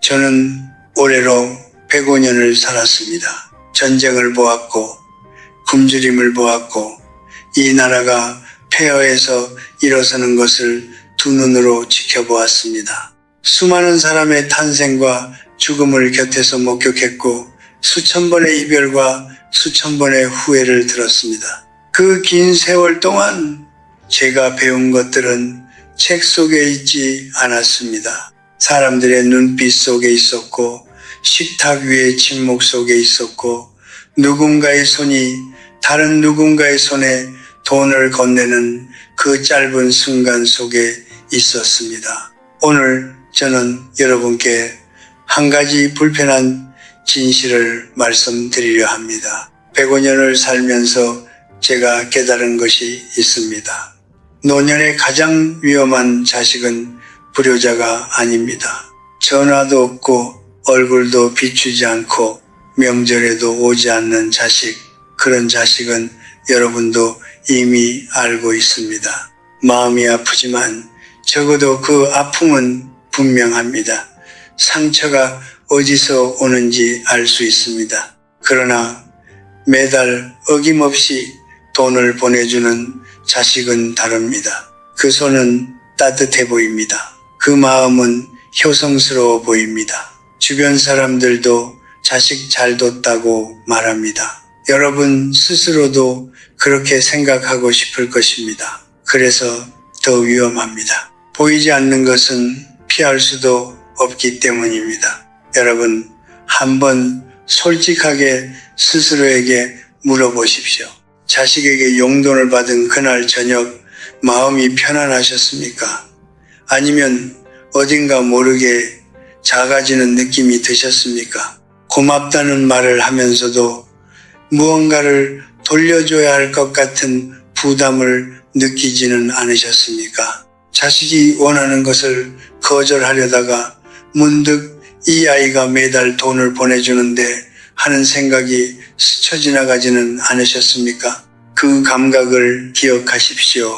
저는 올해로 105년을 살았습니다. 전쟁을 보았고 굶주림을 보았고 이 나라가 폐허해서 일어서는 것을 두 눈으로 지켜보았습니다. 수많은 사람의 탄생과 죽음을 곁에서 목격했고 수천 번의 이별과 수천 번의 후회를 들었습니다. 그 긴 세월 동안 제가 배운 것들은 책 속에 있지 않았습니다. 사람들의 눈빛 속에 있었고 식탁 위의 침묵 속에 있었고 누군가의 손이 다른 누군가의 손에 돈을 건네는 그 짧은 순간 속에 있었습니다. 오늘 저는 여러분께 한 가지 불편한 진실을 말씀드리려 합니다. 105년을 살면서 제가 깨달은 것이 있습니다. 노년의 가장 위험한 자식은 불효자가 아닙니다. 전화도 없고 얼굴도 비추지 않고 명절에도 오지 않는 자식, 그런 자식은 여러분도 이미 알고 있습니다. 마음이 아프지만 적어도 그 아픔은 분명합니다. 상처가 어디서 오는지 알 수 있습니다. 그러나 매달 어김없이 돈을 보내주는 자식은 다릅니다. 그 손은 따뜻해 보입니다. 그 마음은 효성스러워 보입니다. 주변 사람들도 자식 잘 뒀다고 말합니다. 여러분 스스로도 그렇게 생각하고 싶을 것입니다. 그래서 더 위험합니다. 보이지 않는 것은 피할 수도 없기 때문입니다. 여러분, 한번 솔직하게 스스로에게 물어보십시오. 자식에게 용돈을 받은 그날 저녁 마음이 편안하셨습니까? 아니면 어딘가 모르게 작아지는 느낌이 드셨습니까? 고맙다는 말을 하면서도 무언가를 돌려줘야 할 것 같은 부담을 느끼지는 않으셨습니까? 자식이 원하는 것을 거절하려다가 문득 이 아이가 매달 돈을 보내주는데 하는 생각이 스쳐 지나가지는 않으셨습니까? 그 감각을 기억하십시오.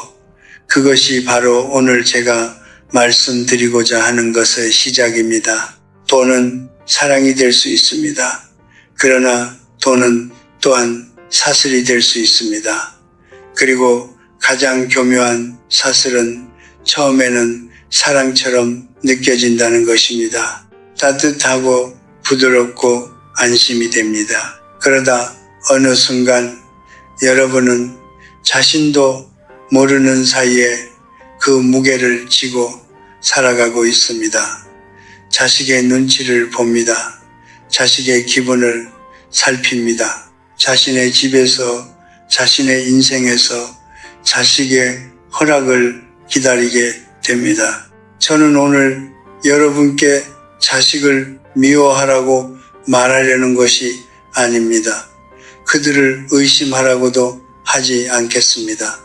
그것이 바로 오늘 제가 말씀드리고자 하는 것의 시작입니다. 돈은 사랑이 될 수 있습니다. 그러나 돈은 또한 사슬이 될 수 있습니다. 그리고 가장 교묘한 사슬은 처음에는 사랑처럼 느껴진다는 것입니다. 따뜻하고 부드럽고 안심이 됩니다. 그러다 어느 순간 여러분은 자신도 모르는 사이에 그 무게를 지고 살아가고 있습니다. 자식의 눈치를 봅니다. 자식의 기분을 살핍니다. 자신의 집에서, 자신의 인생에서 자식의 허락을 기다리게 됩니다. 저는 오늘 여러분께 자식을 미워하라고 말하려는 것이 아닙니다. 그들을 의심하라고도 하지 않겠습니다.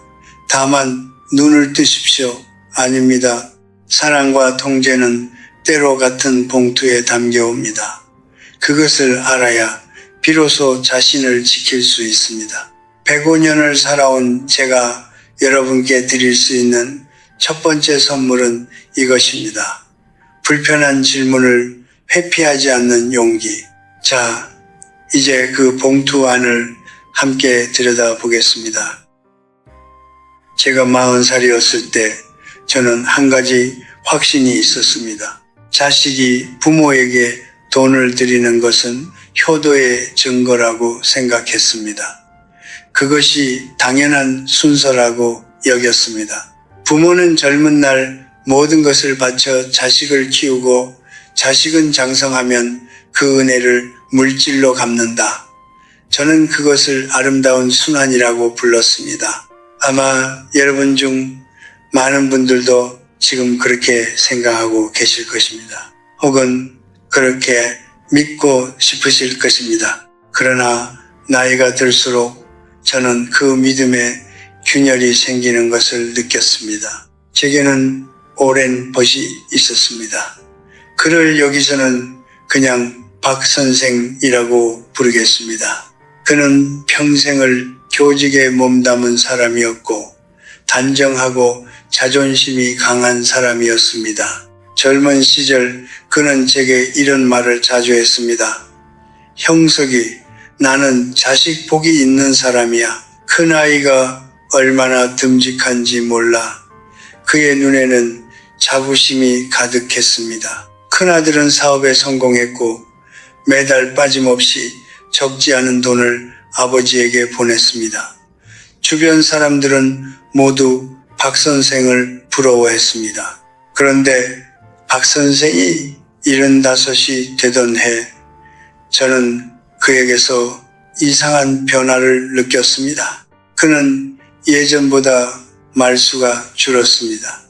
다만 눈을 뜨십시오. 아닙니다. 사랑과 통제는 때로 같은 봉투에 담겨옵니다. 그것을 알아야 비로소 자신을 지킬 수 있습니다. 105년을 살아온 제가 여러분께 드릴 수 있는 첫 번째 선물은 이것입니다. 불편한 질문을 회피하지 않는 용기. 자, 이제 그 봉투 안을 함께 들여다보겠습니다. 제가 40살이었을 때 저는 한 가지 확신이 있었습니다. 자식이 부모에게 돈을 드리는 것은 효도의 증거라고 생각했습니다. 그것이 당연한 순서라고 여겼습니다. 부모는 젊은 날 모든 것을 바쳐 자식을 키우고 자식은 장성하면 그 은혜를 물질로 갚는다. 저는 그것을 아름다운 순환이라고 불렀습니다. 아마 여러분 중 많은 분들도 지금 그렇게 생각하고 계실 것입니다. 혹은 그렇게 믿고 싶으실 것입니다. 그러나 나이가 들수록 저는 그 믿음에 균열이 생기는 것을 느꼈습니다. 제게는 오랜 벗이 있었습니다. 그를 여기서는 그냥 박 선생이라고 부르겠습니다. 그는 평생을 교직에 몸담은 사람이었고 단정하고 자존심이 강한 사람이었습니다. 젊은 시절 그는 제게 이런 말을 자주 했습니다. 형석이, 나는 자식 복이 있는 사람이야. 큰아이가 얼마나 듬직한지 몰라. 그의 눈에는 자부심이 가득했습니다. 큰아들은 사업에 성공했고 매달 빠짐없이 적지 않은 돈을 아버지에게 보냈습니다. 주변 사람들은 모두 박 선생을 부러워했습니다. 그런데 박 선생이 75이 되던 해 저는 그에게서 이상한 변화를 느꼈습니다. 그는 예전보다 말수가 줄었습니다.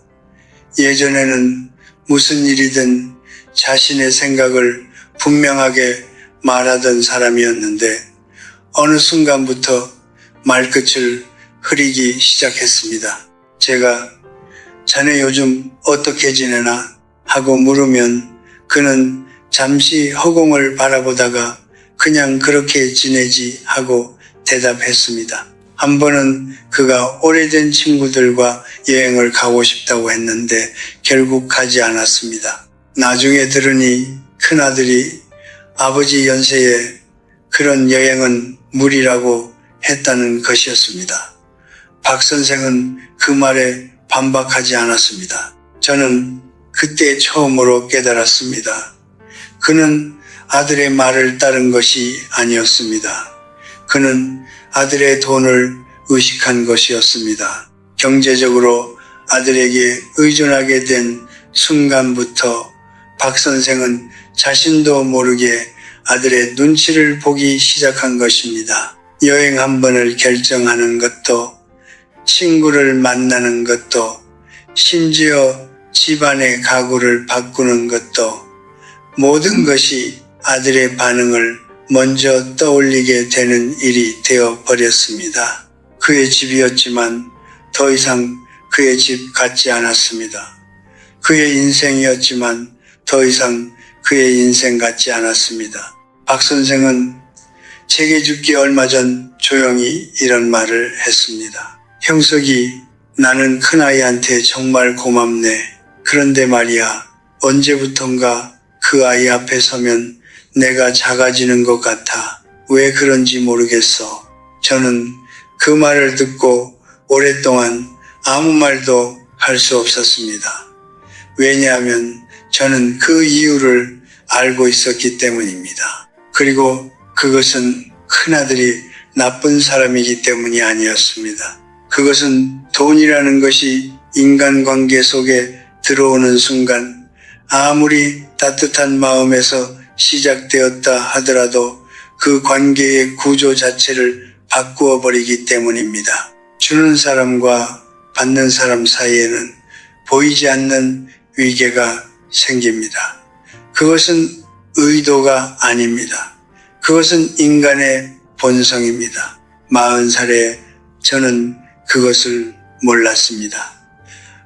예전에는 무슨 일이든 자신의 생각을 분명하게 말하던 사람이었는데 어느 순간부터 말끝을 흐리기 시작했습니다. 제가 자네 요즘 어떻게 지내나 하고 물으면 그는 잠시 허공을 바라보다가 그냥 그렇게 지내지 하고 대답했습니다. 한 번은 그가 오래된 친구들과 여행을 가고 싶다고 했는데 결국 가지 않았습니다. 나중에 들으니 큰아들이 아버지 연세에 그런 여행은 무리라고 했다는 것이었습니다. 박 선생은 그 말에 반박하지 않았습니다. 저는 그때 처음으로 깨달았습니다. 그는 아들의 말을 따른 것이 아니었습니다. 그는 아들의 돈을 의식한 것이었습니다. 경제적으로 아들에게 의존하게 된 순간부터 박 선생은 자신도 모르게 아들의 눈치를 보기 시작한 것입니다. 여행 한 번을 결정하는 것도, 친구를 만나는 것도, 심지어 집안의 가구를 바꾸는 것도 모든 것이 아들의 반응을 먼저 떠올리게 되는 일이 되어 버렸습니다. 그의 집이었지만 더 이상 그의 집 같지 않았습니다. 그의 인생이었지만 더 이상 그의 인생 같지 않았습니다. 박 선생은 제게 죽기 얼마 전 조용히 이런 말을 했습니다. 형석이, 나는 큰아이한테 정말 고맙네. 그런데 말이야, 언제부턴가 그 아이 앞에 서면 내가 작아지는 것 같아. 왜 그런지 모르겠어. 저는 그 말을 듣고 오랫동안 아무 말도 할 수 없었습니다. 왜냐하면 저는 그 이유를 알고 있었기 때문입니다. 그리고 그것은 큰아들이 나쁜 사람이기 때문이 아니었습니다. 그것은 돈이라는 것이 인간관계 속에 들어오는 순간 아무리 따뜻한 마음에서 시작되었다 하더라도 그 관계의 구조 자체를 바꾸어 버리기 때문입니다. 주는 사람과 받는 사람 사이에는 보이지 않는 위계가 생깁니다. 그것은 의도가 아닙니다. 그것은 인간의 본성입니다. 40살에 저는 그것을 몰랐습니다.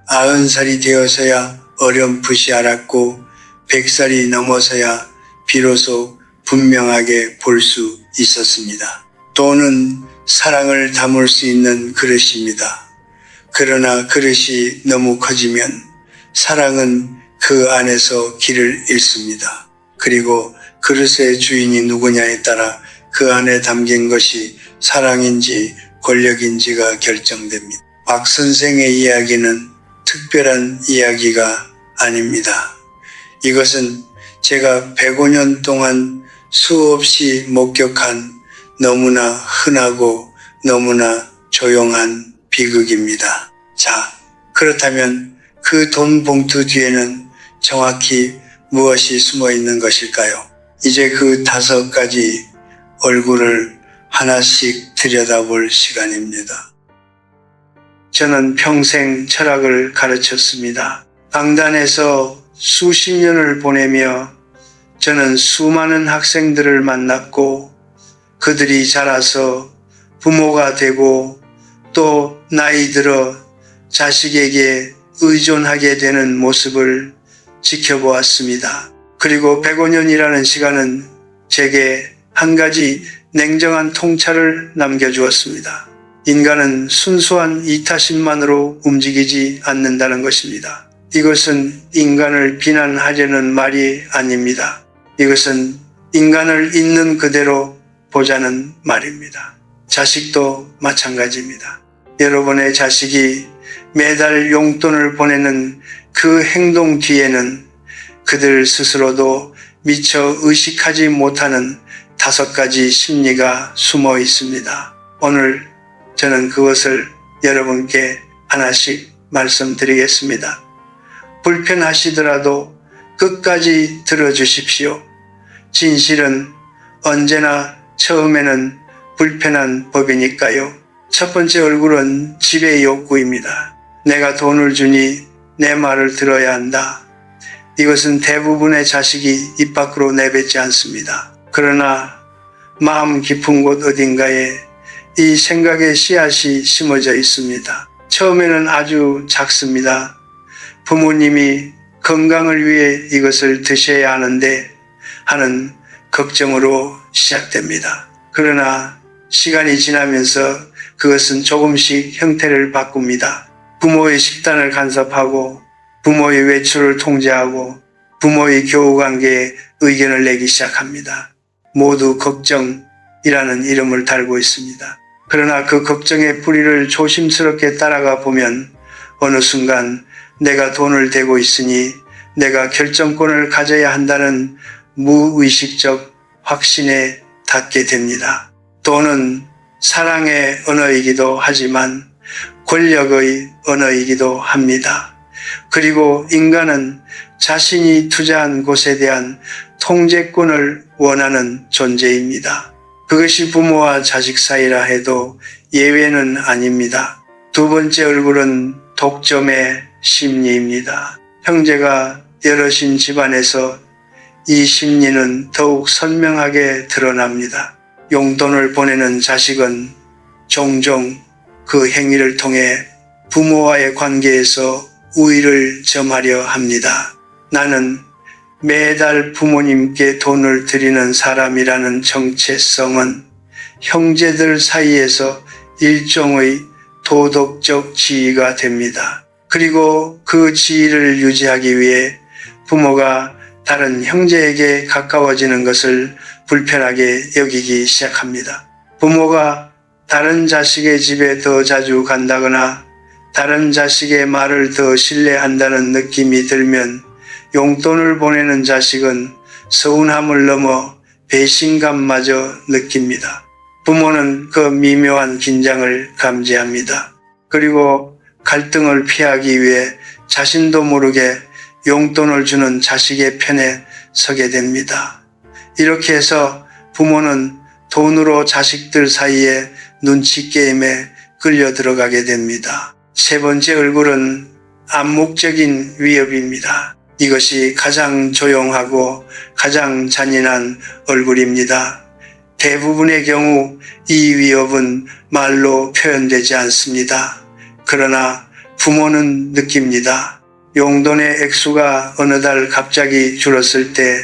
90살이 되어서야 어렴풋이 알았고 100살이 넘어서야 비로소 분명하게 볼 수 있었습니다. 돈은 사랑을 담을 수 있는 그릇입니다. 그러나 그릇이 너무 커지면 사랑은 그 안에서 길을 잃습니다. 그리고 그릇의 주인이 누구냐에 따라 그 안에 담긴 것이 사랑인지 권력인지가 결정됩니다. 박 선생의 이야기는 특별한 이야기가 아닙니다. 이것은 제가 105년 동안 수없이 목격한 너무나 흔하고 너무나 조용한 비극입니다. 자, 그렇다면 그 돈 봉투 뒤에는 정확히 무엇이 숨어 있는 것일까요? 이제 그 5가지 얼굴을 하나씩 들여다볼 시간입니다. 저는 평생 철학을 가르쳤습니다. 강단에서 수십 년을 보내며 저는 수많은 학생들을 만났고 그들이 자라서 부모가 되고 또 나이 들어 자식에게 의존하게 되는 모습을 지켜보았습니다. 그리고 105년이라는 시간은 제게 한 가지 냉정한 통찰을 남겨주었습니다. 인간은 순수한 이타심만으로 움직이지 않는다는 것입니다. 이것은 인간을 비난하려는 말이 아닙니다. 이것은 인간을 있는 그대로 보자는 말입니다. 자식도 마찬가지입니다. 여러분의 자식이 매달 용돈을 보내는 그 행동 뒤에는 그들 스스로도 미처 의식하지 못하는 5가지 심리가 숨어 있습니다. 오늘 저는 그것을 여러분께 하나씩 말씀드리겠습니다. 불편하시더라도 끝까지 들어주십시오. 진실은 언제나 처음에는 불편한 법이니까요. 첫 번째 얼굴은 지배 욕구입니다. 내가 돈을 주니 내 말을 들어야 한다. 이것은 대부분의 자식이 입 밖으로 내뱉지 않습니다. 그러나 마음 깊은 곳 어딘가에 이 생각의 씨앗이 심어져 있습니다. 처음에는 아주 작습니다. 부모님이 건강을 위해 이것을 드셔야 하는데 하는 걱정으로 시작됩니다. 그러나 시간이 지나면서 그것은 조금씩 형태를 바꿉니다. 부모의 식단을 간섭하고 부모의 외출을 통제하고 부모의 교우관계에 의견을 내기 시작합니다. 모두 걱정이라는 이름을 달고 있습니다. 그러나 그 걱정의 뿌리를 조심스럽게 따라가 보면 어느 순간 내가 돈을 대고 있으니 내가 결정권을 가져야 한다는 무의식적 확신에 닿게 됩니다. 돈은 사랑의 언어이기도 하지만 권력의 언어이기도 합니다. 그리고 인간은 자신이 투자한 곳에 대한 통제권을 원하는 존재입니다. 그것이 부모와 자식 사이라 해도 예외는 아닙니다. 두 번째 얼굴은 독점의 심리입니다. 형제가 여럿인 집안에서 이 심리는 더욱 선명하게 드러납니다. 용돈을 보내는 자식은 종종 그 행위를 통해 부모와의 관계에서 우위를 점하려 합니다. 나는 매달 부모님께 돈을 드리는 사람이라는 정체성은 형제들 사이에서 일종의 도덕적 지위가 됩니다. 그리고 그 지위를 유지하기 위해 부모가 다른 형제에게 가까워지는 것을 불편하게 여기기 시작합니다. 부모가 다른 자식의 집에 더 자주 간다거나 다른 자식의 말을 더 신뢰한다는 느낌이 들면 용돈을 보내는 자식은 서운함을 넘어 배신감마저 느낍니다. 부모는 그 미묘한 긴장을 감지합니다. 그리고 갈등을 피하기 위해 자신도 모르게 용돈을 주는 자식의 편에 서게 됩니다. 이렇게 해서 부모는 돈으로 자식들 사이에 눈치 게임에 끌려 들어가게 됩니다. 세 번째 얼굴은 암묵적인 위협입니다. 이것이 가장 조용하고 가장 잔인한 얼굴입니다. 대부분의 경우 이 위협은 말로 표현되지 않습니다. 그러나 부모는 느낍니다. 용돈의 액수가 어느 달 갑자기 줄었을 때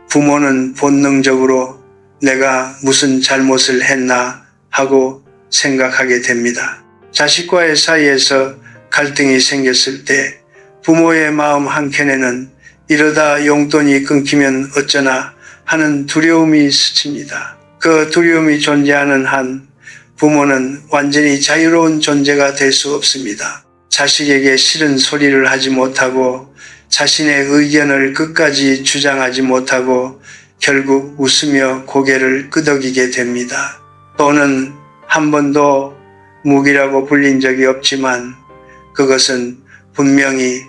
부모는 본능적으로 내가 무슨 잘못을 했나 하고 생각하게 됩니다. 자식과의 사이에서 갈등이 생겼을 때 부모의 마음 한켠에는 이러다 용돈이 끊기면 어쩌나 하는 두려움이 스칩니다. 그 두려움이 존재하는 한 부모는 완전히 자유로운 존재가 될 수 없습니다. 자식에게 싫은 소리를 하지 못하고 자신의 의견을 끝까지 주장하지 못하고 결국 웃으며 고개를 끄덕이게 됩니다. 돈은 한 번도 무기라고 불린 적이 없지만 그것은 분명히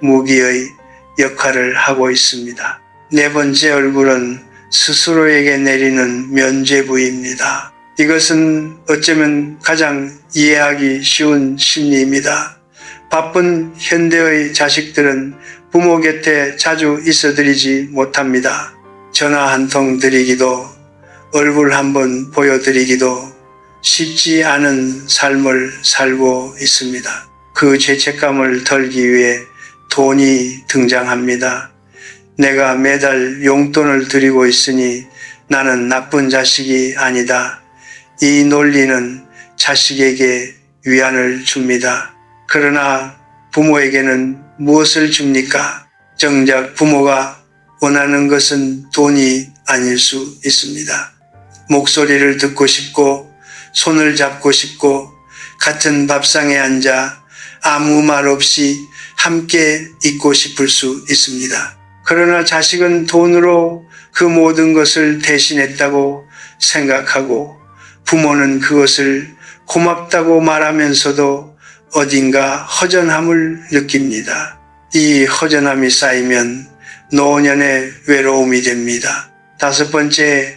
무기의 역할을 하고 있습니다. 네 번째 얼굴은 스스로에게 내리는 면죄부입니다. 이것은 어쩌면 가장 이해하기 쉬운 심리입니다. 바쁜 현대의 자식들은 부모 곁에 자주 있어드리지 못합니다. 전화 한 통 드리기도 얼굴 한번 보여드리기도 쉽지 않은 삶을 살고 있습니다. 그 죄책감을 덜기 위해 돈이 등장합니다. 내가 매달 용돈을 드리고 있으니 나는 나쁜 자식이 아니다. 이 논리는 자식에게 위안을 줍니다. 그러나 부모에게는 무엇을 줍니까? 정작 부모가 원하는 것은 돈이 아닐 수 있습니다. 목소리를 듣고 싶고 손을 잡고 싶고 같은 밥상에 앉아 아무 말 없이 함께 있고 싶을 수 있습니다. 그러나 자식은 돈으로 그 모든 것을 대신했다고 생각하고 부모는 그것을 고맙다고 말하면서도 어딘가 허전함을 느낍니다. 이 허전함이 쌓이면 노년의 외로움이 됩니다. 5번째,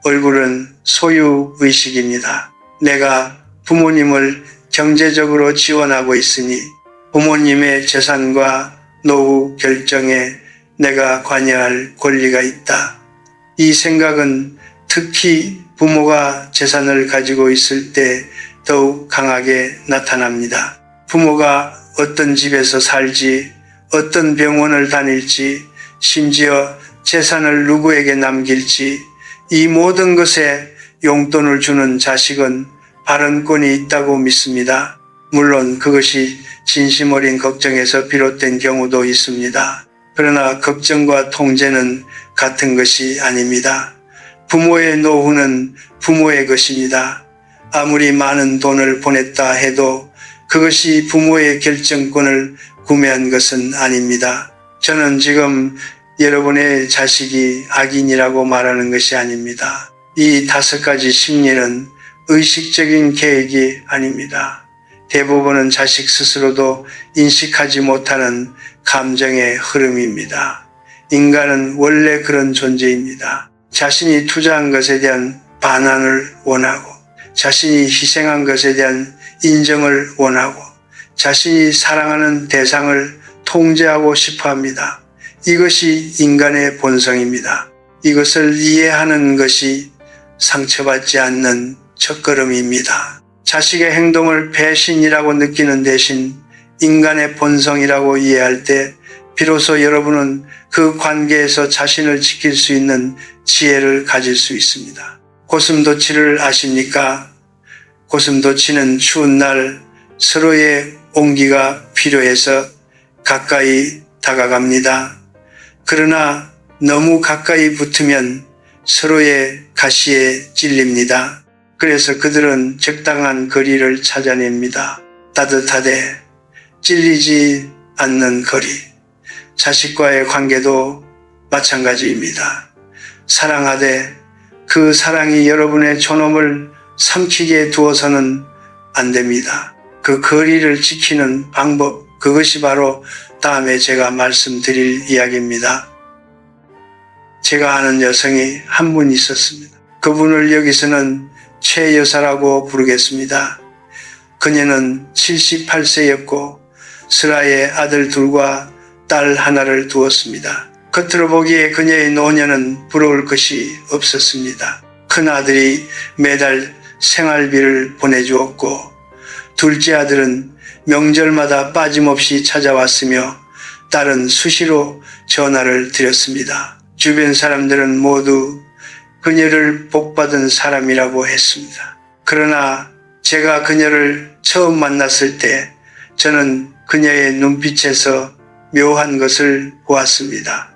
얼굴은 소유의식입니다. 내가 부모님을 경제적으로 지원하고 있으니 부모님의 재산과 노후 결정에 내가 관여할 권리가 있다. 이 생각은 특히 부모가 재산을 가지고 있을 때 더욱 강하게 나타납니다. 부모가 어떤 집에서 살지, 어떤 병원을 다닐지, 심지어 재산을 누구에게 남길지 이 모든 것에 용돈을 주는 자식은 발언권이 있다고 믿습니다. 물론 그것이 진심 어린 걱정에서 비롯된 경우도 있습니다. 그러나 걱정과 통제는 같은 것이 아닙니다. 부모의 노후는 부모의 것입니다. 아무리 많은 돈을 보냈다 해도 그것이 부모의 결정권을 구매한 것은 아닙니다. 저는 지금 여러분의 자식이 악인이라고 말하는 것이 아닙니다. 이 5가지 심리는 의식적인 계획이 아닙니다. 대부분은 자식 스스로도 인식하지 못하는 감정의 흐름입니다. 인간은 원래 그런 존재입니다. 자신이 투자한 것에 대한 반환을 원하고, 자신이 희생한 것에 대한 인정을 원하고, 자신이 사랑하는 대상을 통제하고 싶어 합니다. 이것이 인간의 본성입니다. 이것을 이해하는 것이 상처받지 않는 첫걸음입니다. 자식의 행동을 배신이라고 느끼는 대신 인간의 본성이라고 이해할 때 비로소 여러분은 그 관계에서 자신을 지킬 수 있는 지혜를 가질 수 있습니다. 고슴도치를 아십니까? 고슴도치는 추운 날 서로의 온기가 필요해서 가까이 다가갑니다. 그러나 너무 가까이 붙으면 서로의 가시에 찔립니다. 그래서 그들은 적당한 거리를 찾아냅니다. 따뜻하되 찔리지 않는 거리. 자식과의 관계도 마찬가지입니다. 사랑하되 그 사랑이 여러분의 존엄을 삼키게 두어서는 안 됩니다. 그 거리를 지키는 방법, 그것이 바로 다음에 제가 말씀드릴 이야기입니다. 제가 아는 여성이 한 분 있었습니다. 그분을 여기서는 최 여사라고 부르겠습니다. 그녀는 78세였고 슬하에 아들 2과 딸 1를 두었습니다. 겉으로 보기에 그녀의 노년은 부러울 것이 없었습니다. 큰 아들이 매달 생활비를 보내주었고 둘째 아들은 명절마다 빠짐없이 찾아왔으며 딸은 수시로 전화를 드렸습니다. 주변 사람들은 모두 그녀를 복받은 사람이라고 했습니다. 그러나 제가 그녀를 처음 만났을 때 저는 그녀의 눈빛에서 묘한 것을 보았습니다.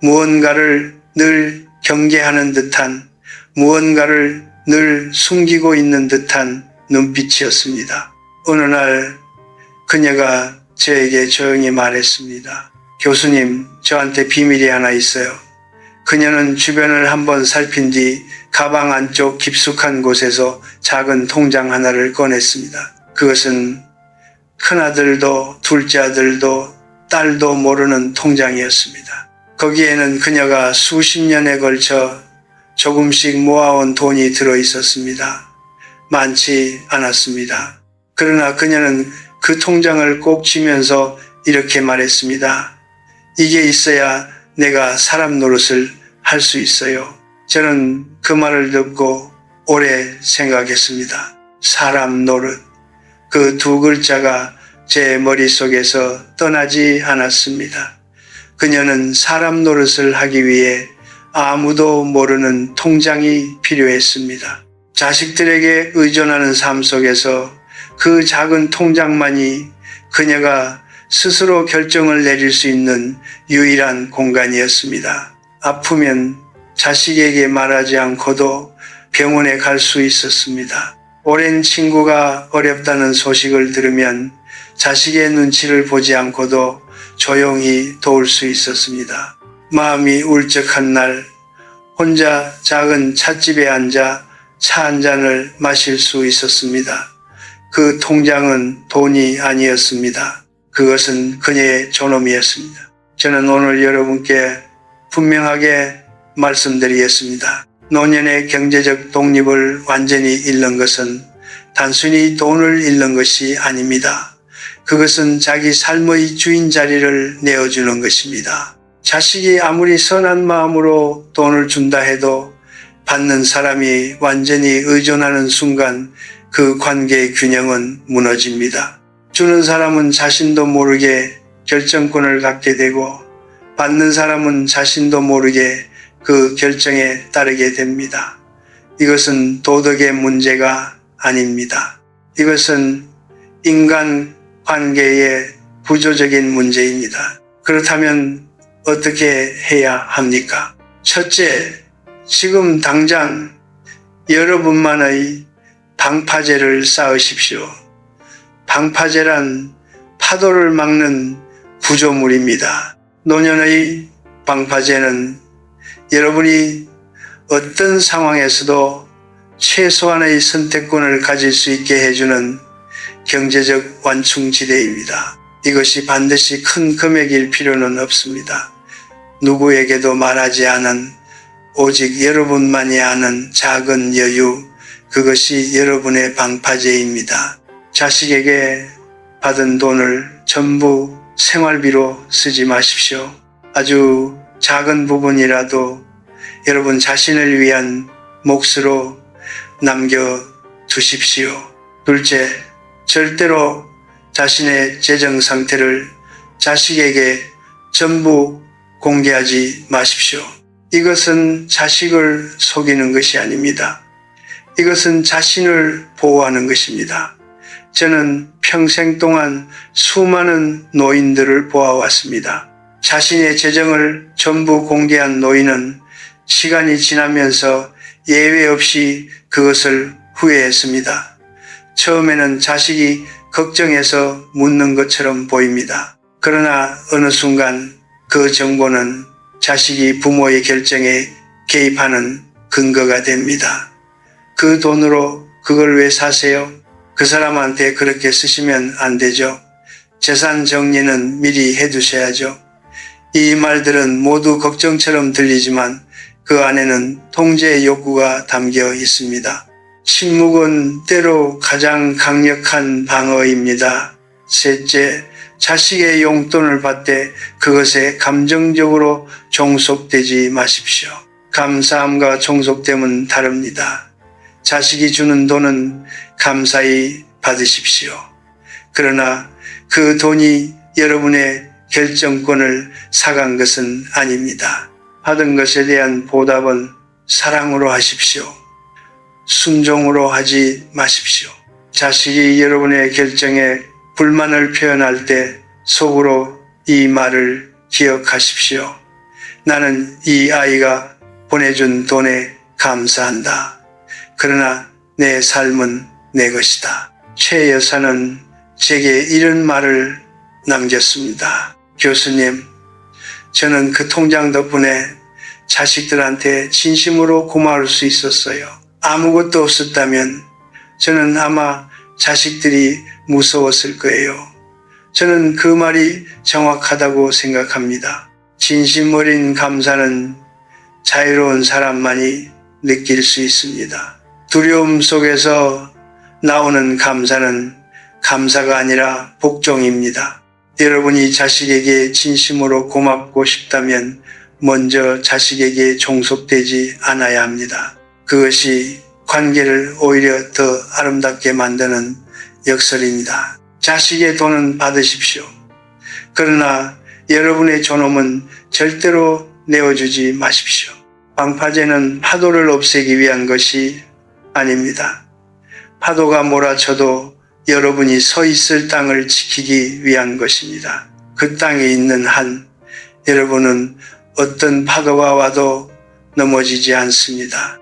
무언가를 늘 경계하는 듯한, 무언가를 늘 숨기고 있는 듯한 눈빛이었습니다. 어느 날 그녀가 저에게 조용히 말했습니다. 교수님, 저한테 비밀이 하나 있어요. 그녀는 주변을 한번 살핀 뒤 가방 안쪽 깊숙한 곳에서 작은 통장 하나를 꺼냈습니다. 그것은 큰아들도 둘째 아들도 딸도 모르는 통장이었습니다. 거기에는 그녀가 수십 년에 걸쳐 조금씩 모아온 돈이 들어 있었습니다. 많지 않았습니다. 그러나 그녀는 그 통장을 꼭 쥐면서 이렇게 말했습니다. 이게 있어야 내가 사람 노릇을 할 수 있어요. 저는 그 말을 듣고 오래 생각했습니다. 사람 노릇. 그 2글자가 제 머릿속에서 떠나지 않았습니다. 그녀는 사람 노릇을 하기 위해 아무도 모르는 통장이 필요했습니다. 자식들에게 의존하는 삶 속에서 그 작은 통장만이 그녀가 스스로 결정을 내릴 수 있는 유일한 공간이었습니다. 아프면 자식에게 말하지 않고도 병원에 갈 수 있었습니다. 오랜 친구가 어렵다는 소식을 들으면 자식의 눈치를 보지 않고도 조용히 도울 수 있었습니다. 마음이 울적한 날 혼자 작은 찻집에 앉아 차 한 잔을 마실 수 있었습니다. 그 통장은 돈이 아니었습니다. 그것은 그녀의 존엄이었습니다. 저는 오늘 여러분께 분명하게 말씀드리겠습니다. 노년의 경제적 독립을 완전히 잃는 것은 단순히 돈을 잃는 것이 아닙니다. 그것은 자기 삶의 주인 자리를 내어주는 것입니다. 자식이 아무리 선한 마음으로 돈을 준다 해도 받는 사람이 완전히 의존하는 순간 그 관계의 균형은 무너집니다. 주는 사람은 자신도 모르게 결정권을 갖게 되고 받는 사람은 자신도 모르게 그 결정에 따르게 됩니다. 이것은 도덕의 문제가 아닙니다. 이것은 인간 관계의 구조적인 문제입니다. 그렇다면 어떻게 해야 합니까? 첫째, 지금 당장 여러분만의 방파제를 쌓으십시오. 방파제란 파도를 막는 구조물입니다. 노년의 방파제는 여러분이 어떤 상황에서도 최소한의 선택권을 가질 수 있게 해주는 경제적 완충지대입니다. 이것이 반드시 큰 금액일 필요는 없습니다. 누구에게도 말하지 않은 오직 여러분만이 아는 작은 여유, 그것이 여러분의 방파제입니다. 자식에게 받은 돈을 전부 생활비로 쓰지 마십시오. 아주 작은 부분이라도 여러분 자신을 위한 몫으로 남겨두십시오. 둘째, 절대로 자신의 재정 상태를 자식에게 전부 공개하지 마십시오. 이것은 자식을 속이는 것이 아닙니다. 이것은 자신을 보호하는 것입니다. 저는 평생 동안 수많은 노인들을 보아왔습니다. 자신의 재정을 전부 공개한 노인은 시간이 지나면서 예외 없이 그것을 후회했습니다. 처음에는 자식이 걱정해서 묻는 것처럼 보입니다. 그러나 어느 순간 그 정보는 자식이 부모의 결정에 개입하는 근거가 됩니다. 그 돈으로 그걸 왜 사세요? 그 사람한테 그렇게 쓰시면 안 되죠. 재산 정리는 미리 해두셔야죠. 이 말들은 모두 걱정처럼 들리지만 그 안에는 통제의 욕구가 담겨 있습니다. 침묵은 때로 가장 강력한 방어입니다. 셋째, 자식의 용돈을 받되 그것에 감정적으로 종속되지 마십시오. 감사함과 종속됨은 다릅니다. 자식이 주는 돈은 감사히 받으십시오. 그러나 그 돈이 여러분의 결정권을 사간 것은 아닙니다. 받은 것에 대한 보답은 사랑으로 하십시오. 순종으로 하지 마십시오. 자식이 여러분의 결정에 불만을 표현할 때 속으로 이 말을 기억하십시오. 나는 이 아이가 보내준 돈에 감사한다. 그러나 내 삶은 내 것이다. 최 여사는 제게 이런 말을 남겼습니다. 교수님, 저는 그 통장 덕분에 자식들한테 진심으로 고마울 수 있었어요. 아무것도 없었다면 저는 아마 자식들이 무서웠을 거예요. 저는 그 말이 정확하다고 생각합니다. 진심 어린 감사는 자유로운 사람만이 느낄 수 있습니다. 두려움 속에서 나오는 감사는 감사가 아니라 복종입니다. 여러분이 자식에게 진심으로 고맙고 싶다면 먼저 자식에게 종속되지 않아야 합니다. 그것이 관계를 오히려 더 아름답게 만드는 역설입니다. 자식의 돈은 받으십시오. 그러나 여러분의 존엄은 절대로 내어주지 마십시오. 방파제는 파도를 없애기 위한 것이 아닙니다. 파도가 몰아쳐도 여러분이 서 있을 땅을 지키기 위한 것입니다. 그 땅에 있는 한 여러분은 어떤 파도가 와도 넘어지지 않습니다.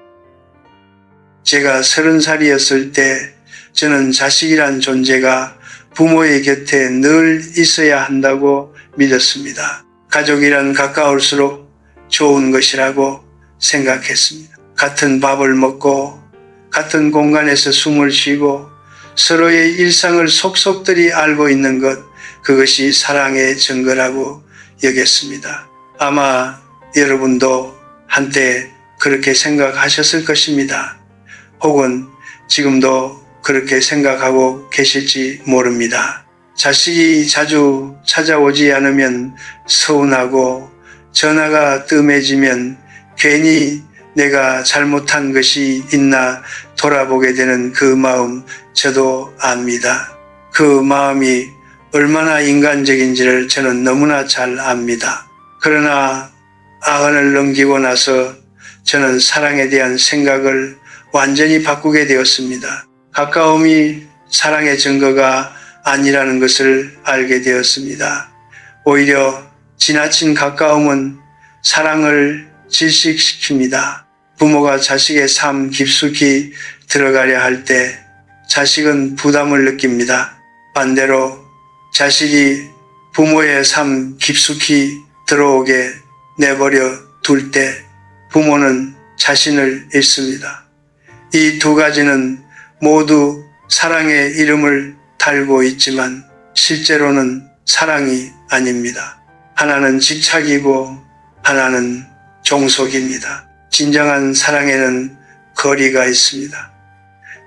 제가 30살이었을 때 저는 자식이란 존재가 부모의 곁에 늘 있어야 한다고 믿었습니다. 가족이란 가까울수록 좋은 것이라고 생각했습니다. 같은 밥을 먹고 같은 공간에서 숨을 쉬고 서로의 일상을 속속들이 알고 있는 것, 그것이 사랑의 증거라고 여겼습니다. 아마 여러분도 한때 그렇게 생각하셨을 것입니다. 혹은 지금도 그렇게 생각하고 계실지 모릅니다. 자식이 자주 찾아오지 않으면 서운하고 전화가 뜸해지면 괜히 내가 잘못한 것이 있나 돌아보게 되는 그 마음 저도 압니다. 그 마음이 얼마나 인간적인지를 저는 너무나 잘 압니다. 그러나 아흔을 넘기고 나서 저는 사랑에 대한 생각을 완전히 바꾸게 되었습니다. 가까움이 사랑의 증거가 아니라는 것을 알게 되었습니다. 오히려 지나친 가까움은 사랑을 질식시킵니다. 부모가 자식의 삶 깊숙이 들어가려 할 때 자식은 부담을 느낍니다. 반대로 자식이 부모의 삶 깊숙이 들어오게 내버려 둘 때 부모는 자신을 잃습니다. 이 두 가지는 모두 사랑의 이름을 달고 있지만 실제로는 사랑이 아닙니다. 하나는 집착이고 하나는 종속입니다. 진정한 사랑에는 거리가 있습니다.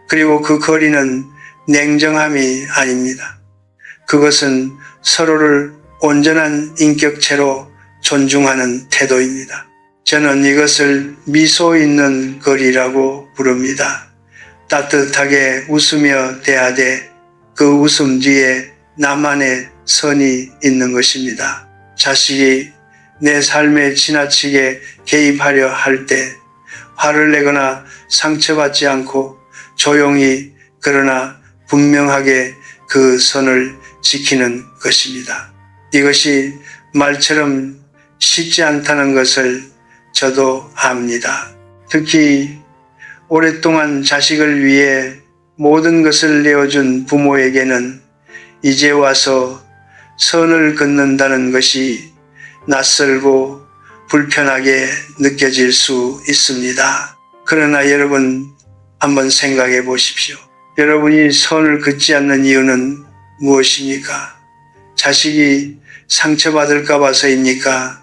그리고 그 거리는 냉정함이 아닙니다. 그것은 서로를 온전한 인격체로 존중하는 태도입니다. 저는 이것을 미소 있는 거리라고 부릅니다. 따뜻하게 웃으며 대하되 그 웃음 뒤에 나만의 선이 있는 것입니다. 자식이 내 삶에 지나치게 개입하려 할 때 화를 내거나 상처받지 않고 조용히 그러나 분명하게 그 선을 지키는 것입니다. 이것이 말처럼 쉽지 않다는 것을 저도 압니다. 특히 오랫동안 자식을 위해 모든 것을 내어준 부모에게는 이제 와서 선을 긋는다는 것이 낯설고 불편하게 느껴질 수 있습니다. 그러나 여러분 한번 생각해 보십시오. 여러분이 선을 긋지 않는 이유는 무엇입니까? 자식이 상처받을까 봐서입니까?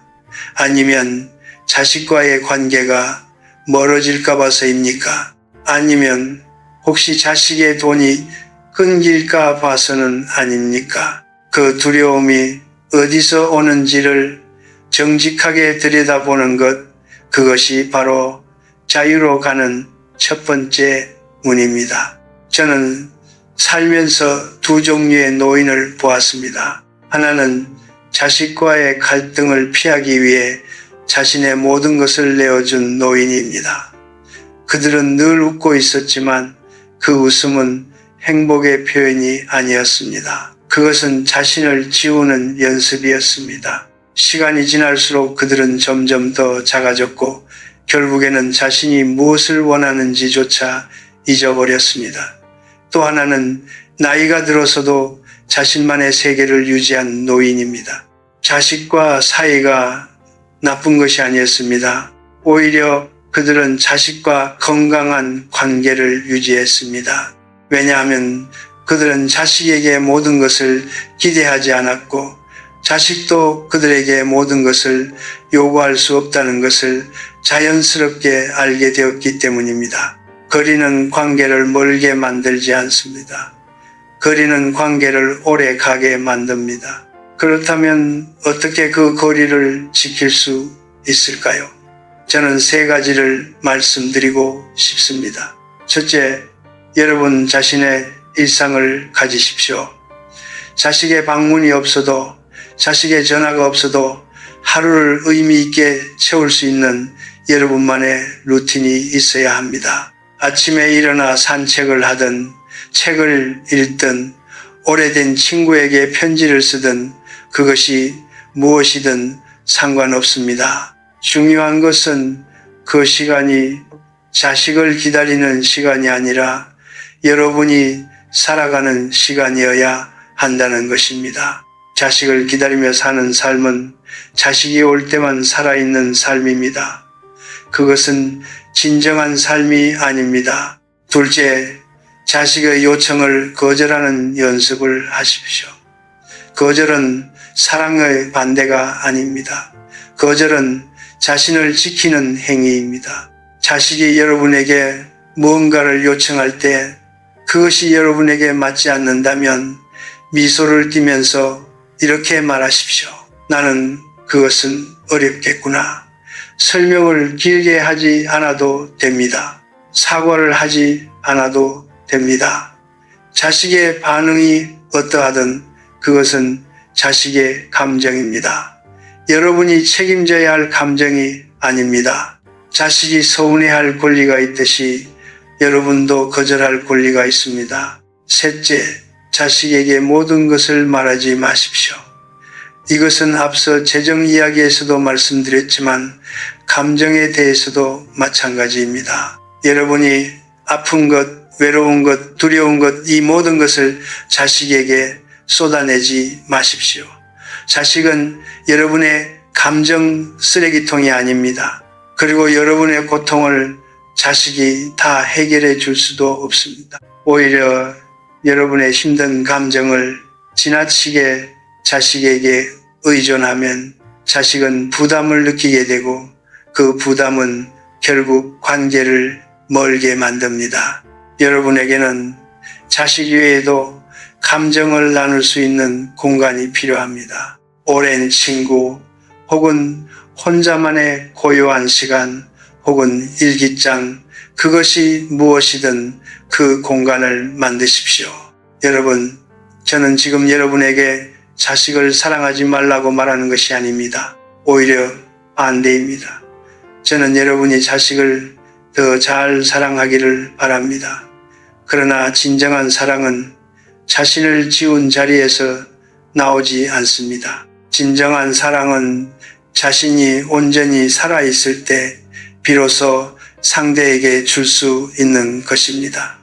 아니면 자식과의 관계가 멀어질까 봐서입니까? 아니면 혹시 자식의 돈이 끊길까 봐서는 아닙니까? 그 두려움이 어디서 오는지를 정직하게 들여다보는 것, 그것이 바로 자유로 가는 첫 번째 문입니다. 저는 살면서 두 종류의 노인을 보았습니다. 하나는 자식과의 갈등을 피하기 위해 자신의 모든 것을 내어준 노인입니다. 그들은 늘 웃고 있었지만 그 웃음은 행복의 표현이 아니었습니다. 그것은 자신을 지우는 연습이었습니다. 시간이 지날수록 그들은 점점 더 작아졌고 결국에는 자신이 무엇을 원하는지조차 잊어버렸습니다. 또 하나는 나이가 들어서도 자신만의 세계를 유지한 노인입니다. 자식과 사이가 나쁜 것이 아니었습니다. 오히려 그들은 자식과 건강한 관계를 유지했습니다. 왜냐하면 그들은 자식에게 모든 것을 기대하지 않았고 자식도 그들에게 모든 것을 요구할 수 없다는 것을 자연스럽게 알게 되었기 때문입니다. 거리는 관계를 멀게 만들지 않습니다. 거리는 관계를 오래 가게 만듭니다. 그렇다면 어떻게 그 거리를 지킬 수 있을까요? 저는 세 가지를 말씀드리고 싶습니다. 첫째, 여러분 자신의 일상을 가지십시오. 자식의 방문이 없어도, 자식의 전화가 없어도 하루를 의미 있게 채울 수 있는 여러분만의 루틴이 있어야 합니다. 아침에 일어나 산책을 하든 책을 읽든 오래된 친구에게 편지를 쓰든 그것이 무엇이든 상관없습니다. 중요한 것은 그 시간이 자식을 기다리는 시간이 아니라 여러분이 살아가는 시간이어야 한다는 것입니다. 자식을 기다리며 사는 삶은 자식이 올 때만 살아있는 삶입니다. 그것은 진정한 삶이 아닙니다. 둘째, 자식의 요청을 거절하는 연습을 하십시오. 거절은 사랑의 반대가 아닙니다. 거절은 자신을 지키는 행위입니다. 자식이 여러분에게 무언가를 요청할 때 그것이 여러분에게 맞지 않는다면 미소를 띠면서 이렇게 말하십시오. 나는 그것은 어렵겠구나. 설명을 길게 하지 않아도 됩니다. 사과를 하지 않아도 됩니다. 자식의 반응이 어떠하든 그것은 자식의 감정입니다. 여러분이 책임져야 할 감정이 아닙니다. 자식이 서운해할 권리가 있듯이 여러분도 거절할 권리가 있습니다. 셋째, 자식에게 모든 것을 말하지 마십시오. 이것은 앞서 재정 이야기에서도 말씀드렸지만 감정에 대해서도 마찬가지입니다. 여러분이 아픈 것, 외로운 것, 두려운 것, 이 모든 것을 자식에게 쏟아내지 마십시오. 자식은 여러분의 감정 쓰레기통이 아닙니다. 그리고 여러분의 고통을 자식이 다 해결해 줄 수도 없습니다. 오히려 여러분의 힘든 감정을 지나치게 자식에게 의존하면 자식은 부담을 느끼게 되고 그 부담은 결국 관계를 멀게 만듭니다. 여러분에게는 자식 외에도 감정을 나눌 수 있는 공간이 필요합니다. 오랜 친구 혹은 혼자만의 고요한 시간 혹은 일기장, 그것이 무엇이든 그 공간을 만드십시오. 여러분, 저는 지금 여러분에게 자식을 사랑하지 말라고 말하는 것이 아닙니다. 오히려 반대입니다. 저는 여러분이 자식을 더 잘 사랑하기를 바랍니다. 그러나 진정한 사랑은 자신을 지운 자리에서 나오지 않습니다. 진정한 사랑은 자신이 온전히 살아있을 때 비로소 상대에게 줄 수 있는 것입니다.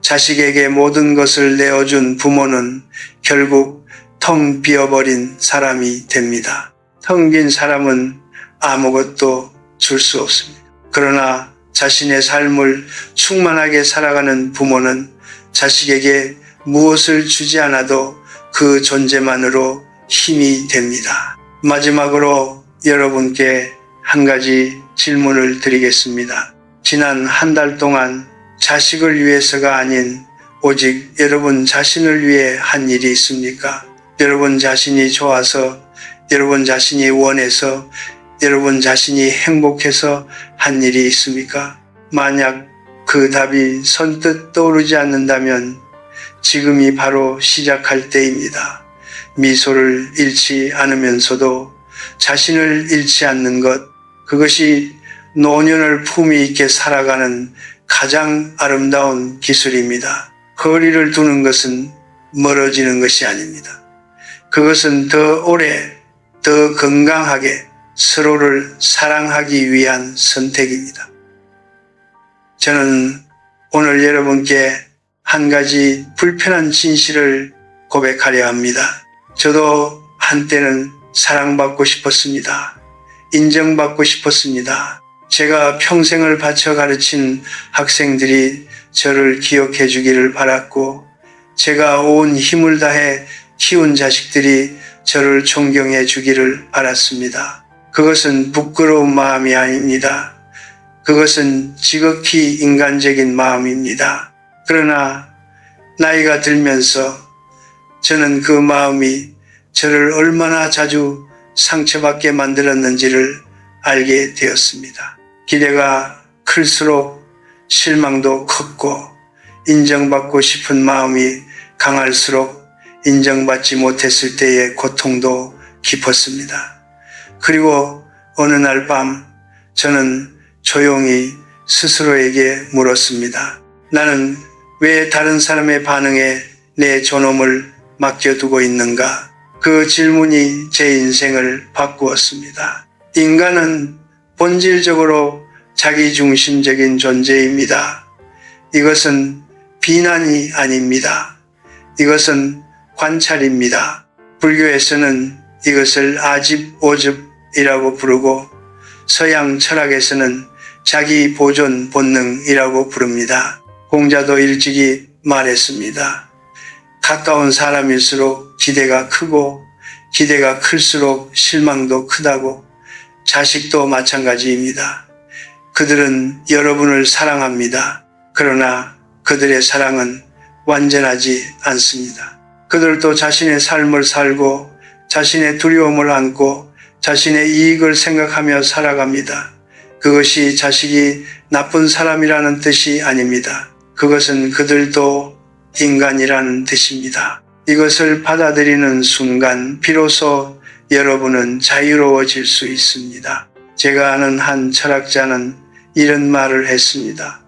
자식에게 모든 것을 내어준 부모는 결국 텅 비어버린 사람이 됩니다. 텅 빈 사람은 아무것도 줄 수 없습니다. 그러나 자신의 삶을 충만하게 살아가는 부모는 자식에게 무엇을 주지 않아도 그 존재만으로 힘이 됩니다. 마지막으로 여러분께 한 가지 질문을 드리겠습니다. 지난 한 달 동안 자식을 위해서가 아닌 오직 여러분 자신을 위해 한 일이 있습니까? 여러분 자신이 좋아서, 여러분 자신이 원해서, 여러분 자신이 행복해서 한 일이 있습니까? 만약 그 답이 선뜻 떠오르지 않는다면 지금이 바로 시작할 때입니다. 미소를 잃지 않으면서도 자신을 잃지 않는 것, 그것이 노년을 품위 있게 살아가는 가장 아름다운 기술입니다. 거리를 두는 것은 멀어지는 것이 아닙니다. 그것은 더 오래, 더 건강하게 서로를 사랑하기 위한 선택입니다. 저는 오늘 여러분께 한 가지 불편한 진실을 고백하려 합니다. 저도 한때는 사랑받고 싶었습니다. 인정받고 싶었습니다. 제가 평생을 바쳐 가르친 학생들이 저를 기억해 주기를 바랐고, 제가 온 힘을 다해 키운 자식들이 저를 존경해 주기를 바랐습니다. 그것은 부끄러운 마음이 아닙니다. 그것은 지극히 인간적인 마음입니다. 그러나 나이가 들면서 저는 그 마음이 저를 얼마나 자주 상처받게 만들었는지를 알게 되었습니다. 기대가 클수록 실망도 컸고, 인정받고 싶은 마음이 강할수록 인정받지 못했을 때의 고통도 깊었습니다. 그리고 어느 날 밤 저는 조용히 스스로에게 물었습니다. 나는 왜 다른 사람의 반응에 내 존엄을 맡겨두고 있는가? 그 질문이 제 인생을 바꾸었습니다. 인간은 본질적으로 자기중심적인 존재입니다. 이것은 비난이 아닙니다. 이것은 관찰입니다. 불교에서는 이것을 아집오즙이라고 부르고 서양 철학에서는 자기 보존 본능이라고 부릅니다. 공자도 일찍이 말했습니다. 가까운 사람일수록 기대가 크고 기대가 클수록 실망도 크다고. 자식도 마찬가지입니다. 그들은 여러분을 사랑합니다. 그러나 그들의 사랑은 완전하지 않습니다. 그들도 자신의 삶을 살고 자신의 두려움을 안고 자신의 이익을 생각하며 살아갑니다. 그것이 자식이 나쁜 사람이라는 뜻이 아닙니다. 그것은 그들도 인간이라는 뜻입니다. 이것을 받아들이는 순간 비로소 여러분은 자유로워질 수 있습니다. 제가 아는 한 철학자는 이런 말을 했습니다.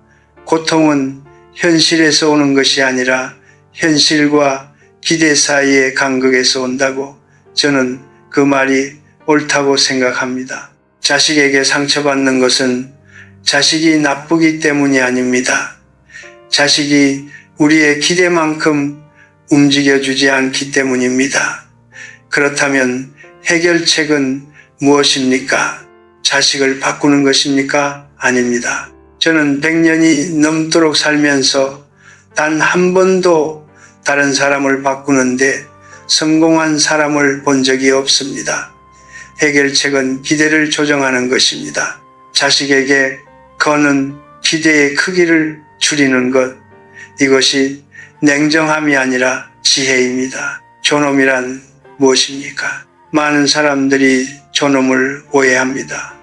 고통은 현실에서 오는 것이 아니라 현실과 기대 사이의 간극에서 온다고. 저는 그 말이 옳다고 생각합니다. 자식에게 상처받는 것은 자식이 나쁘기 때문이 아닙니다. 자식이 우리의 기대만큼 움직여주지 않기 때문입니다. 그렇다면 해결책은 무엇입니까? 자식을 바꾸는 것입니까? 아닙니다. 저는 100년이 넘도록 살면서 단 한 번도 다른 사람을 바꾸는데 성공한 사람을 본 적이 없습니다. 해결책은 기대를 조정하는 것입니다. 자식에게 거는 기대의 크기를 줄이는 것, 이것이 냉정함이 아니라 지혜입니다. 존엄이란 무엇입니까? 많은 사람들이 존엄을 오해합니다.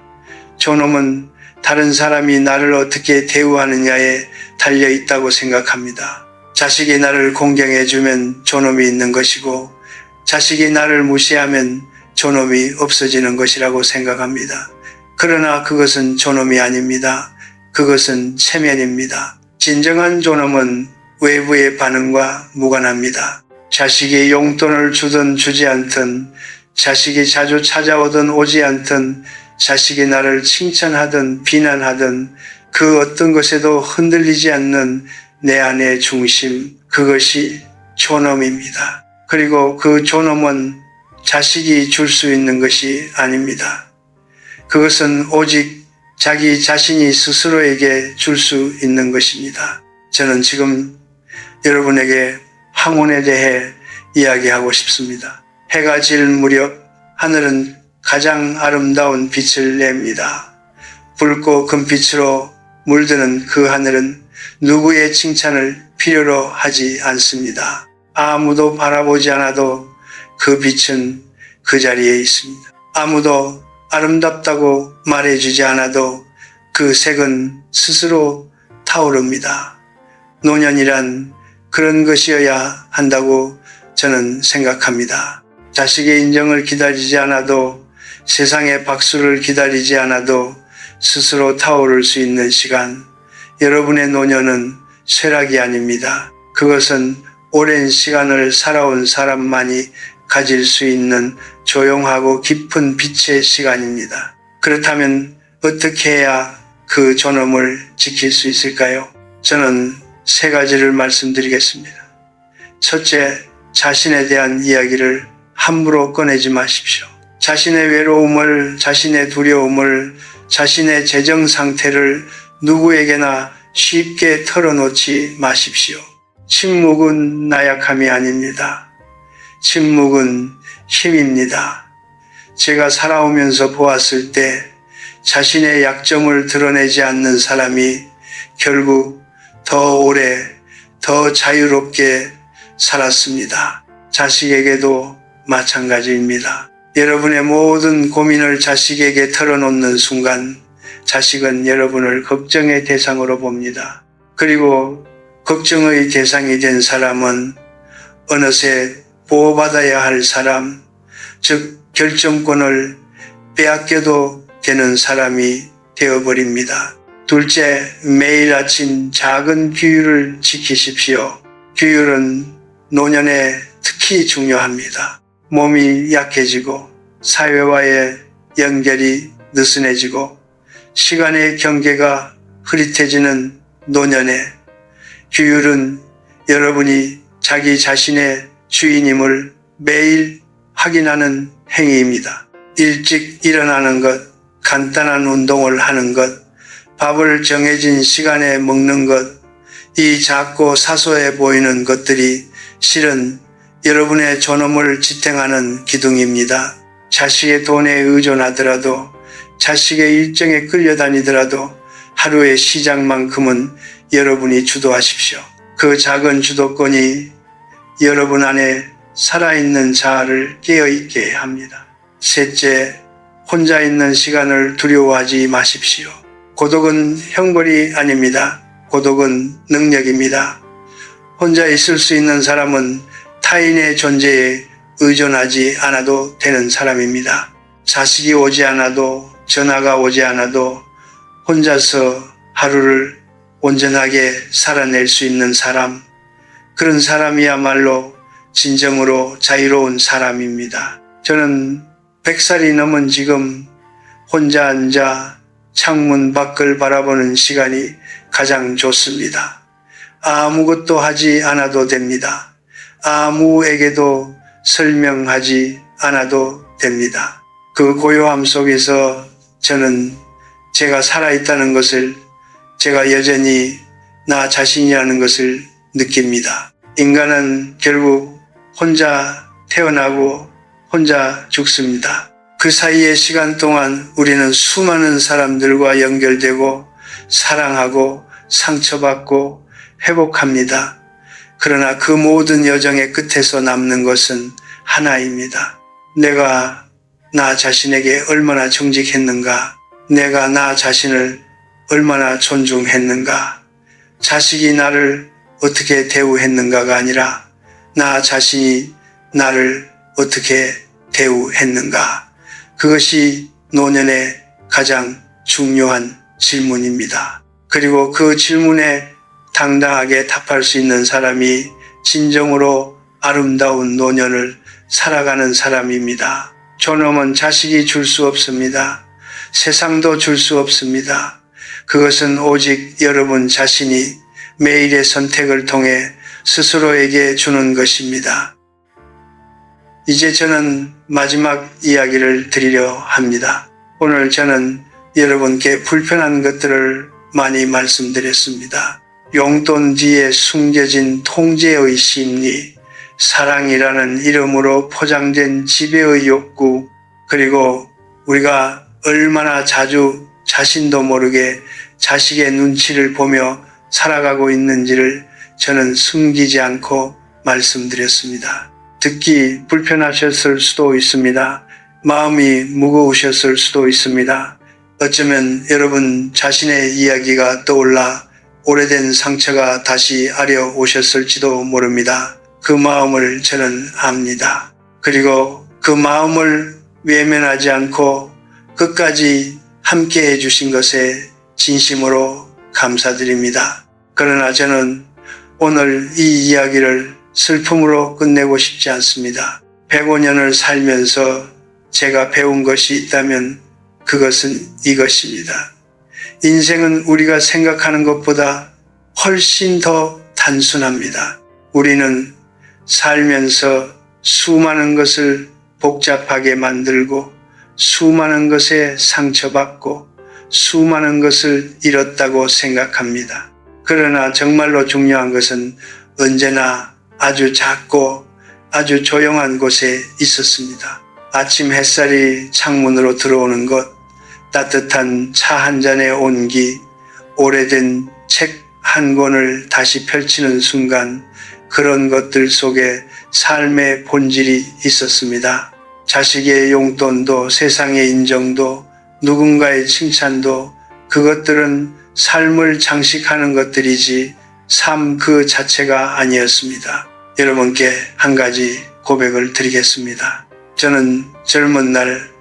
존엄은 다른 사람이 나를 어떻게 대우하느냐에 달려 있다고 생각합니다. 자식이 나를 공경해주면 존엄이 있는 것이고 자식이 나를 무시하면 존엄이 없어지는 것이라고 생각합니다. 그러나 그것은 존엄이 아닙니다. 그것은 체면입니다. 진정한 존엄은 외부의 반응과 무관합니다. 자식이 용돈을 주든 주지 않든, 자식이 자주 찾아오든 오지 않든, 자식이 나를 칭찬하든 비난하든 그 어떤 것에도 흔들리지 않는 내 안의 중심, 그것이 존엄입니다. 그리고 그 존엄은 자식이 줄 수 있는 것이 아닙니다. 그것은 오직 자기 자신이 스스로에게 줄 수 있는 것입니다. 저는 지금 여러분에게 황혼에 대해 이야기하고 싶습니다. 해가 질 무렵 하늘은 가장 아름다운 빛을 냅니다. 붉고 금빛으로 물드는 그 하늘은 누구의 칭찬을 필요로 하지 않습니다. 아무도 바라보지 않아도 그 빛은 그 자리에 있습니다. 아무도 아름답다고 말해주지 않아도 그 색은 스스로 타오릅니다. 노년이란 그런 것이어야 한다고 저는 생각합니다. 자식의 인정을 기다리지 않아도, 세상의 박수를 기다리지 않아도 스스로 타오를 수 있는 시간, 여러분의 노년은 쇠락이 아닙니다. 그것은 오랜 시간을 살아온 사람만이 가질 수 있는 조용하고 깊은 빛의 시간입니다. 그렇다면 어떻게 해야 그 존엄을 지킬 수 있을까요? 저는 3가지를 말씀드리겠습니다. 첫째, 자신에 대한 이야기를 함부로 꺼내지 마십시오. 자신의 외로움을, 자신의 두려움을, 자신의 재정 상태를 누구에게나 쉽게 털어놓지 마십시오. 침묵은 나약함이 아닙니다. 침묵은 힘입니다. 제가 살아오면서 보았을 때 자신의 약점을 드러내지 않는 사람이 결국 더 오래, 더 자유롭게 살았습니다. 자식에게도 마찬가지입니다. 여러분의 모든 고민을 자식에게 털어놓는 순간 자식은 여러분을 걱정의 대상으로 봅니다. 그리고 걱정의 대상이 된 사람은 어느새 보호받아야 할 사람, 즉 결정권을 빼앗겨도 되는 사람이 되어버립니다. 둘째, 매일 아침 작은 규율을 지키십시오. 규율은 노년에 특히 중요합니다. 몸이 약해지고 사회와의 연결이 느슨해지고 시간의 경계가 흐릿해지는 노년에 규율은 여러분이 자기 자신의 주인임을 매일 확인하는 행위입니다. 일찍 일어나는 것, 간단한 운동을 하는 것, 밥을 정해진 시간에 먹는 것, 이 작고 사소해 보이는 것들이 실은 여러분의 존엄을 지탱하는 기둥입니다. 자식의 돈에 의존하더라도, 자식의 일정에 끌려다니더라도 하루의 시작만큼은 여러분이 주도하십시오. 그 작은 주도권이 여러분 안에 살아있는 자아를 깨어있게 합니다. 셋째, 혼자 있는 시간을 두려워하지 마십시오. 고독은 형벌이 아닙니다. 고독은 능력입니다. 혼자 있을 수 있는 사람은 타인의 존재에 의존하지 않아도 되는 사람입니다. 자식이 오지 않아도, 전화가 오지 않아도 혼자서 하루를 온전하게 살아낼 수 있는 사람, 그런 사람이야말로 진정으로 자유로운 사람입니다. 저는 100살이 넘은 지금 혼자 앉아 창문 밖을 바라보는 시간이 가장 좋습니다. 아무것도 하지 않아도 됩니다. 아무에게도 설명하지 않아도 됩니다. 그 고요함 속에서 저는 제가 살아있다는 것을, 제가 여전히 나 자신이라는 것을 느낍니다. 인간은 결국 혼자 태어나고 혼자 죽습니다. 그 사이의 시간 동안 우리는 수많은 사람들과 연결되고 사랑하고 상처받고 회복합니다. 그러나 그 모든 여정의 끝에서 남는 것은 하나입니다. 내가 나 자신에게 얼마나 정직했는가, 내가 나 자신을 얼마나 존중했는가, 자식이 나를 어떻게 대우했는가가 아니라 나 자신이 나를 어떻게 대우했는가. 그것이 노년의 가장 중요한 질문입니다. 그리고 그 질문에 당당하게 답할 수 있는 사람이 진정으로 아름다운 노년을 살아가는 사람입니다. 존엄은 자식이 줄 수 없습니다. 세상도 줄 수 없습니다. 그것은 오직 여러분 자신이 매일의 선택을 통해 스스로에게 주는 것입니다. 이제 저는 마지막 이야기를 드리려 합니다. 오늘 저는 여러분께 불편한 것들을 많이 말씀드렸습니다. 용돈 뒤에 숨겨진 통제의 심리, 사랑이라는 이름으로 포장된 지배의 욕구, 그리고 우리가 얼마나 자주 자신도 모르게 자식의 눈치를 보며 살아가고 있는지를 저는 숨기지 않고 말씀드렸습니다. 듣기 불편하셨을 수도 있습니다. 마음이 무거우셨을 수도 있습니다. 어쩌면 여러분 자신의 이야기가 떠올라 오래된 상처가 다시 아려 오셨을지도 모릅니다. 그 마음을 저는 압니다. 그리고 그 마음을 외면하지 않고 끝까지 함께 해주신 것에 진심으로 감사드립니다. 그러나 저는 오늘 이 이야기를 슬픔으로 끝내고 싶지 않습니다. 105년을 살면서 제가 배운 것이 있다면 그것은 이것입니다. 인생은 우리가 생각하는 것보다 훨씬 더 단순합니다. 우리는 살면서 수많은 것을 복잡하게 만들고 수많은 것에 상처받고 수많은 것을 잃었다고 생각합니다. 그러나 정말로 중요한 것은 언제나 아주 작고 아주 조용한 곳에 있었습니다. 아침 햇살이 창문으로 들어오는 것, 따뜻한 차 한 잔의 온기, 오래된 책 한 권을 다시 펼치는 순간, 그런 것들 속에 삶의 본질이 있었습니다. 자식의 용돈도, 세상의 인정도, 누군가의 칭찬도, 그것들은 삶을 장식하는 것들이지 삶 그 자체가 아니었습니다. 여러분께 한 가지 고백을 드리겠습니다. 저는 젊은 날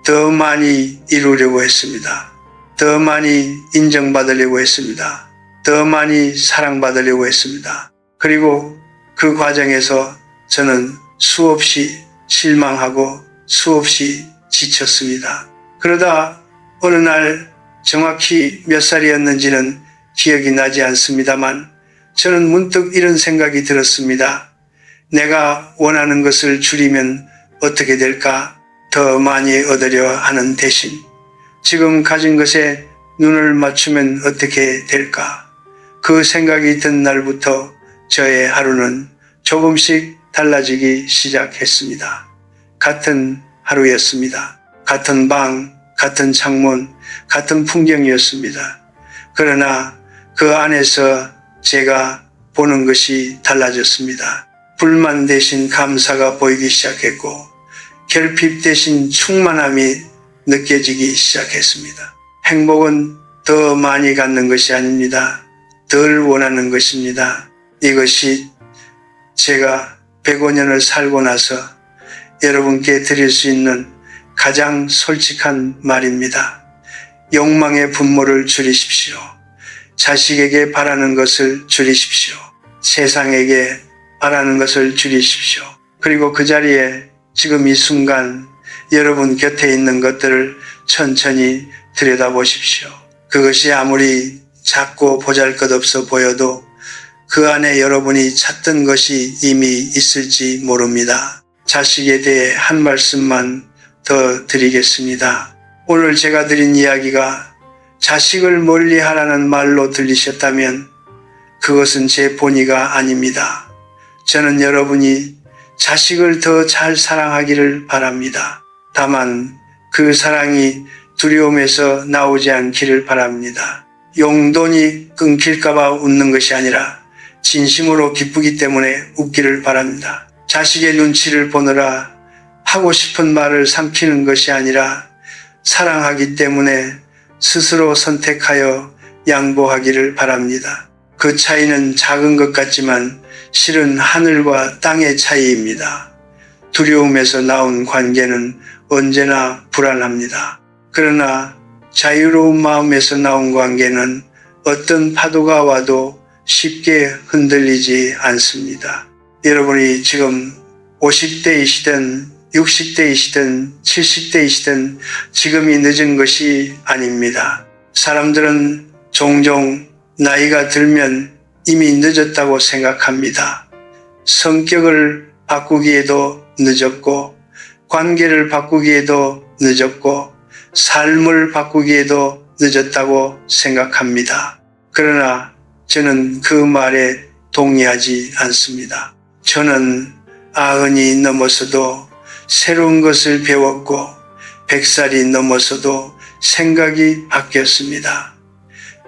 더 많이 이루려고 했습니다. 더 많이 인정받으려고 했습니다. 더 많이 사랑받으려고 했습니다. 그리고 그 과정에서 저는 수없이 실망하고 수없이 지쳤습니다. 그러다 어느 날 정확히 몇 살이었는지는 기억이 나지 않습니다만 저는 문득 이런 생각이 들었습니다. 내가 원하는 것을 줄이면 어떻게 될까? 더 많이 얻으려 하는 대신 지금 가진 것에 눈을 맞추면 어떻게 될까? 그 생각이 든 날부터 저의 하루는 조금씩 달라지기 시작했습니다. 같은 하루였습니다. 같은 방, 같은 창문, 같은 풍경이었습니다. 그러나 그 안에서 제가 보는 것이 달라졌습니다. 불만 대신 감사가 보이기 시작했고 결핍 대신 충만함이 느껴지기 시작했습니다. 행복은 더 많이 갖는 것이 아닙니다. 덜 원하는 것입니다. 이것이 제가 105년을 살고 나서 여러분께 드릴 수 있는 가장 솔직한 말입니다. 욕망의 분모를 줄이십시오. 자식에게 바라는 것을 줄이십시오. 세상에게 바라는 것을 줄이십시오. 그리고 그 자리에 지금 이 순간 여러분 곁에 있는 것들을 천천히 들여다보십시오. 그것이 아무리 작고 보잘것없어 보여도 그 안에 여러분이 찾던 것이 이미 있을지 모릅니다. 자식에 대해 한 말씀만 더 드리겠습니다. 오늘 제가 드린 이야기가 자식을 멀리하라는 말로 들리셨다면 그것은 제 본의가 아닙니다. 저는 여러분이 자식을 더 잘 사랑하기를 바랍니다. 다만 그 사랑이 두려움에서 나오지 않기를 바랍니다. 용돈이 끊길까봐 웃는 것이 아니라 진심으로 기쁘기 때문에 웃기를 바랍니다. 자식의 눈치를 보느라 하고 싶은 말을 삼키는 것이 아니라 사랑하기 때문에 스스로 선택하여 양보하기를 바랍니다. 그 차이는 작은 것 같지만 실은 하늘과 땅의 차이입니다. 두려움에서 나온 관계는 언제나 불안합니다. 그러나 자유로운 마음에서 나온 관계는 어떤 파도가 와도 쉽게 흔들리지 않습니다. 여러분이 지금 50대이시든 60대이시든 70대이시든 지금이 늦은 것이 아닙니다. 사람들은 종종 나이가 들면 이미 늦었다고 생각합니다. 성격을 바꾸기에도 늦었고 관계를 바꾸기에도 늦었고 삶을 바꾸기에도 늦었다고 생각합니다. 그러나 저는 그 말에 동의하지 않습니다. 저는 90이 넘어서도 새로운 것을 배웠고 100살이 넘어서도 생각이 바뀌었습니다.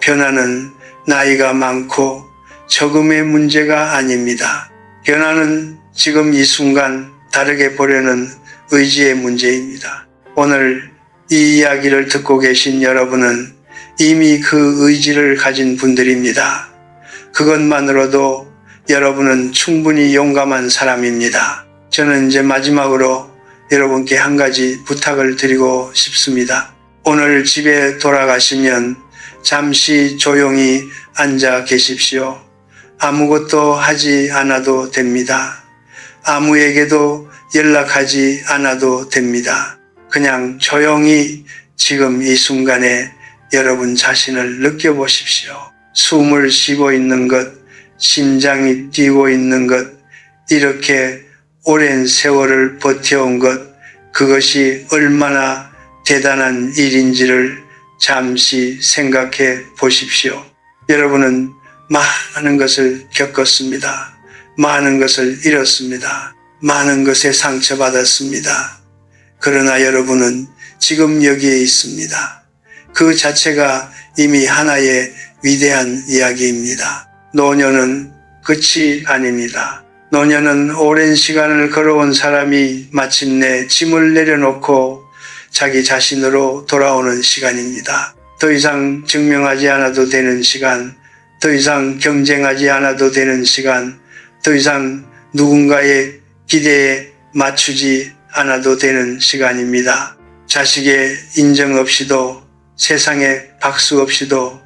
변화는 나이가 많고 적음의 문제가 아닙니다. 변화는 지금 이 순간 다르게 보려는 의지의 문제입니다. 오늘 이 이야기를 듣고 계신 여러분은 이미 그 의지를 가진 분들입니다. 그것만으로도 여러분은 충분히 용감한 사람입니다. 저는 이제 마지막으로 여러분께 한 가지 부탁을 드리고 싶습니다. 오늘 집에 돌아가시면 잠시 조용히 앉아 계십시오. 아무것도 하지 않아도 됩니다. 아무에게도 연락하지 않아도 됩니다. 그냥 조용히 지금 이 순간에 여러분 자신을 느껴보십시오. 숨을 쉬고 있는 것, 심장이 뛰고 있는 것, 이렇게 오랜 세월을 버텨온 것, 그것이 얼마나 대단한 일인지를 잠시 생각해 보십시오. 여러분은 많은 것을 겪었습니다. 많은 것을 잃었습니다. 많은 것에 상처받았습니다. 그러나 여러분은 지금 여기에 있습니다. 그 자체가 이미 하나의 위대한 이야기입니다. 노년은 끝이 아닙니다. 노년은 오랜 시간을 걸어온 사람이 마침내 짐을 내려놓고 자기 자신으로 돌아오는 시간입니다. 더 이상 증명하지 않아도 되는 시간, 더 이상 경쟁하지 않아도 되는 시간, 더 이상 누군가의 기대에 맞추지 않아도 되는 시간입니다. 자식의 인정 없이도 세상에 박수 없이도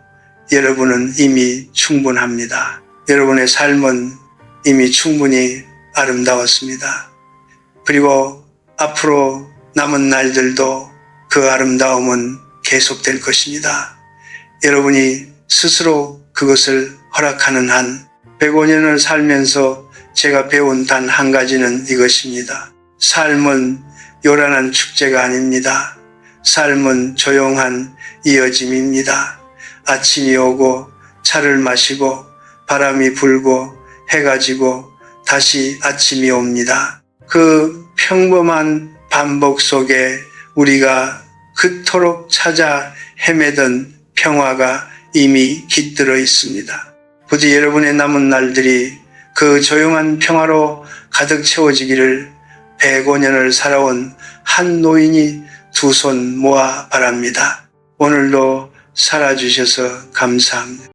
여러분은 이미 충분합니다. 여러분의 삶은 이미 충분히 아름다웠습니다. 그리고 앞으로 남은 날들도 그 아름다움은 계속될 것입니다. 여러분이 스스로 그것을 허락하는 한 105년을 살면서 제가 배운 단 한 가지는 이것입니다. 삶은 요란한 축제가 아닙니다. 삶은 조용한 이어짐입니다. 아침이 오고 차를 마시고 바람이 불고 해가 지고 다시 아침이 옵니다. 그 평범한 반복 속에 우리가 그토록 찾아 헤매던 평화가 이미 깃들어 있습니다. 부디 여러분의 남은 날들이 그 조용한 평화로 가득 채워지기를 105년을 살아온 한 노인이 두 손 모아 바랍니다. 오늘도 살아주셔서 감사합니다.